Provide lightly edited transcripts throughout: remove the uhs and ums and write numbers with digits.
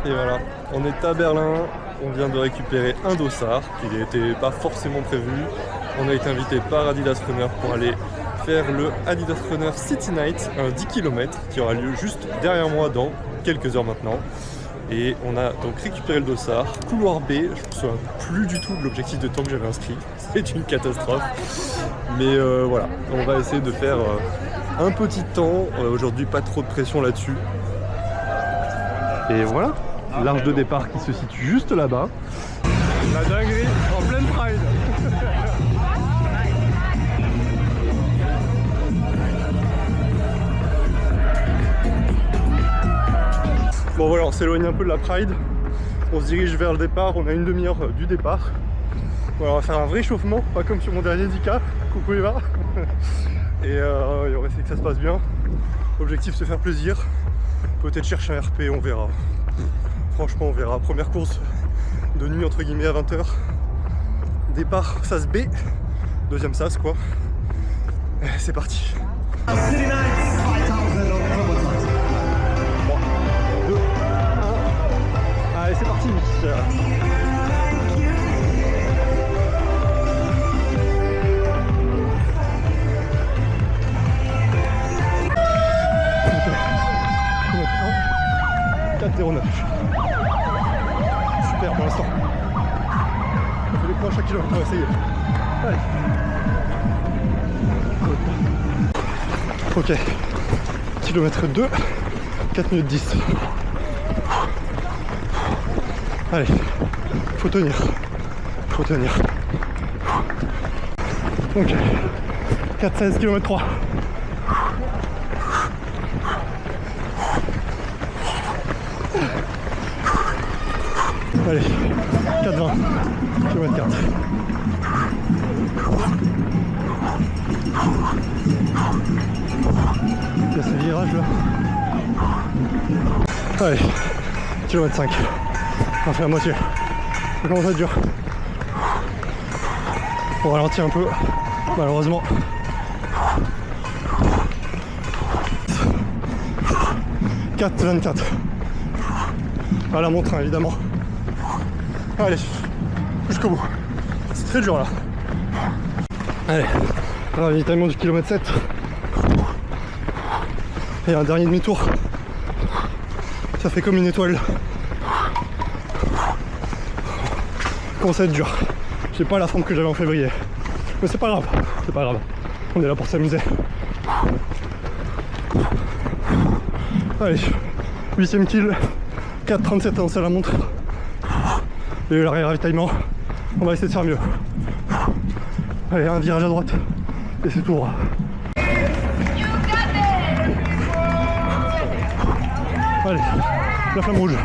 Et voilà, on est à Berlin, on vient de récupérer un dossard qui n'était pas forcément prévu. On a été invité par Adidas Runner pour aller faire le Adidas Runner City Night, un 10 km qui aura lieu juste derrière moi dans quelques heures maintenant. Et on a donc récupéré le dossard, couloir B, je ne me souviens plus du tout de l'objectif de temps que j'avais inscrit, c'est une catastrophe. Mais voilà, on va essayer de faire un petit temps, aujourd'hui pas trop de pression là-dessus. Et voilà, l'arche de départ qui se situe juste là-bas. La dinguerie en pleine Pride. Bon voilà, on s'éloigne un peu de la Pride. On se dirige vers le départ, on a une demi-heure du départ. Voilà, on va faire un vrai échauffement, pas comme sur mon dernier 10K. Coucou Eva. Et on va essayer que ça se passe bien. Objectif, se faire plaisir. Peut-être chercher un RP, on verra. Franchement, on verra. Première course de nuit entre guillemets à 20h. Départ SAS B. Deuxième SAS quoi. C'est parti. 3, 2, 1. Allez, c'est parti. Super pour l'instant. On fait des points à chaque kilomètre, on va essayer. Allez. Ok. Kilomètre 2, 4 minutes 10. Allez, faut tenir. Faut tenir. Ok. 4-16 km 3. Allez, 4-20, km 4. Il y a ce virage là. Allez, km 5. On va faire la moitié. Ça commence à être dur. On ralentit un peu, malheureusement. 4-24. À la montre, hein, évidemment. Allez, jusqu'au bout. C'est très dur là. Allez, ravitaillement du kilomètre 7. Et un dernier demi-tour. Ça fait comme une étoile. Commence à être dur. J'ai pas la forme que j'avais en février. Mais c'est pas grave, c'est pas grave. On est là pour s'amuser. Allez, 8ème kill. 4,37 ans, c'est la montre. Et le ravitaillement, on va essayer de faire mieux. Allez, un virage à droite et c'est tout droit. Allez, la flamme rouge.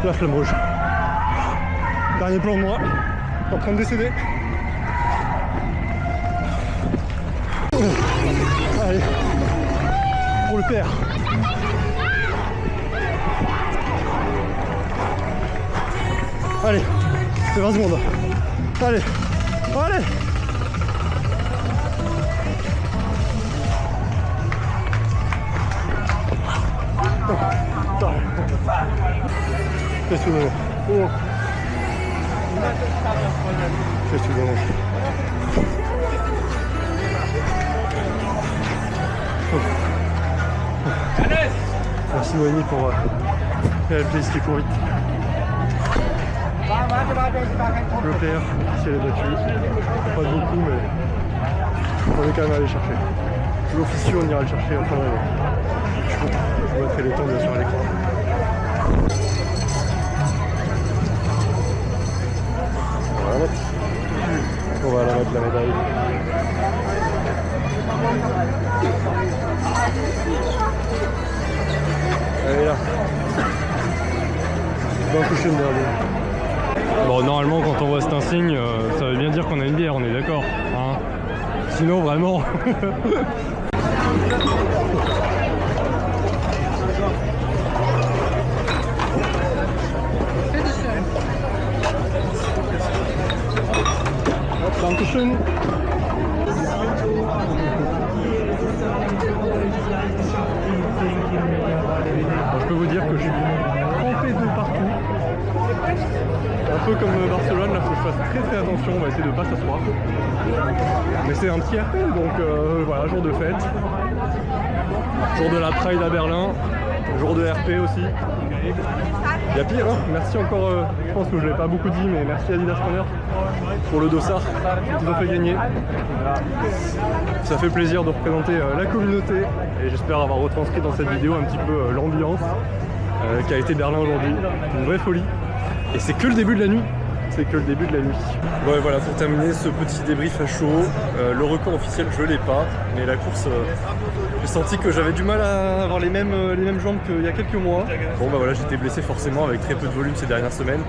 La flamme rouge. Dernier plan de moi, en train de décéder. Allez, pour le père. Allez, c'est 20 secondes. Allez, allez. Qu'est-ce que vous avez? Oh. Qu'est-ce que vous avez? Merci Noémie pour la playlist qui court vite. Le PR, si elle est battue, pas beaucoup mais on est quand même allé chercher. L'officier on ira le chercher en fin d'année. Je vous mettrai les temps bien sûr à l'écran. On va la mettre la médaille. Elle est là. Dans le coucher de dernier. Bon, normalement, quand on voit cet insigne, ça veut bien dire qu'on a une bière, on est d'accord, hein. Sinon, vraiment. Dankeschön. peux vous dire que je suis trempé de partout. Un peu comme Barcelone, là, faut que je fasse très attention, on va essayer de pas s'asseoir. Mais c'est un petit RP, donc voilà, jour de fête. Jour de la Pride à Berlin, jour de RP aussi. Il y a pire, hein. Merci encore, je pense que je ne l'ai pas beaucoup dit, mais merci Adidas Runner pour le dossard qui nous a fait gagner. Ça fait plaisir de représenter la communauté et j'espère avoir retranscrit dans cette vidéo un petit peu l'ambiance qui a été Berlin aujourd'hui. Une vraie folie. Et c'est que le début de la nuit. C'est que le début de la nuit. Bon et voilà, pour terminer ce petit débrief à chaud, le record officiel je l'ai pas, mais la course, j'ai senti que j'avais du mal à avoir les mêmes jambes qu'il y a quelques mois. Bon bah voilà, j'étais blessé forcément avec très peu de volume ces dernières semaines.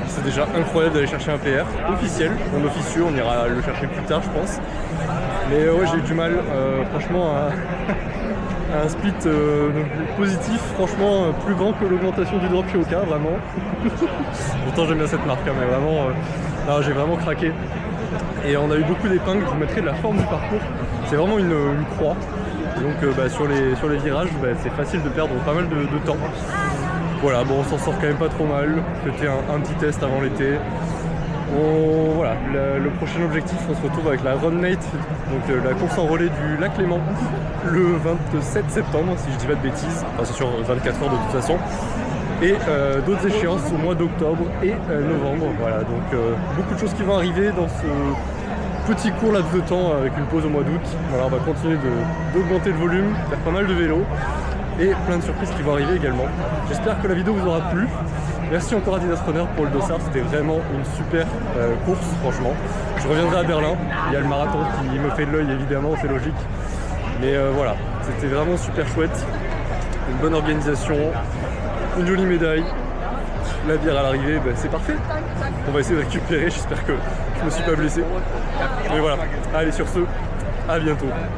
C'est déjà incroyable d'aller chercher un PR officiel, non officieux, on ira le chercher plus tard je pense. Mais ouais, j'ai eu du mal franchement à un split positif, franchement plus grand que l'augmentation du drop chez Oka, vraiment. Pourtant j'aime bien cette marque, hein, mais vraiment, j'ai vraiment craqué. Et on a eu beaucoup d'épingles, je vous mettrai de la forme du parcours. C'est vraiment une croix. Donc sur les virages, c'est facile de perdre pas mal de temps. Voilà, bon, on s'en sort quand même pas trop mal. C'était un petit test avant l'été. Voilà, le prochain objectif, on se retrouve avec la Run Night, donc la course en relais du Lac Léman, le 27 septembre, si je dis pas de bêtises. Enfin, c'est sur 24 heures de toute façon. Et d'autres échéances au mois d'octobre et novembre. Voilà, donc beaucoup de choses qui vont arriver dans ce petit court laps de temps avec une pause au mois d'août. Voilà, on va continuer d'augmenter le volume, faire pas mal de vélo et plein de surprises qui vont arriver également. J'espère que la vidéo vous aura plu. Merci encore à Adidas Runner pour le dossard, c'était vraiment une super course franchement. Je reviendrai à Berlin, il y a le marathon qui me fait de l'œil évidemment, c'est logique. Mais voilà, c'était vraiment super chouette, une bonne organisation, une jolie médaille, la bière à l'arrivée, c'est parfait. On va essayer de récupérer, j'espère que je me suis pas blessé. Mais voilà, allez sur ce, à bientôt.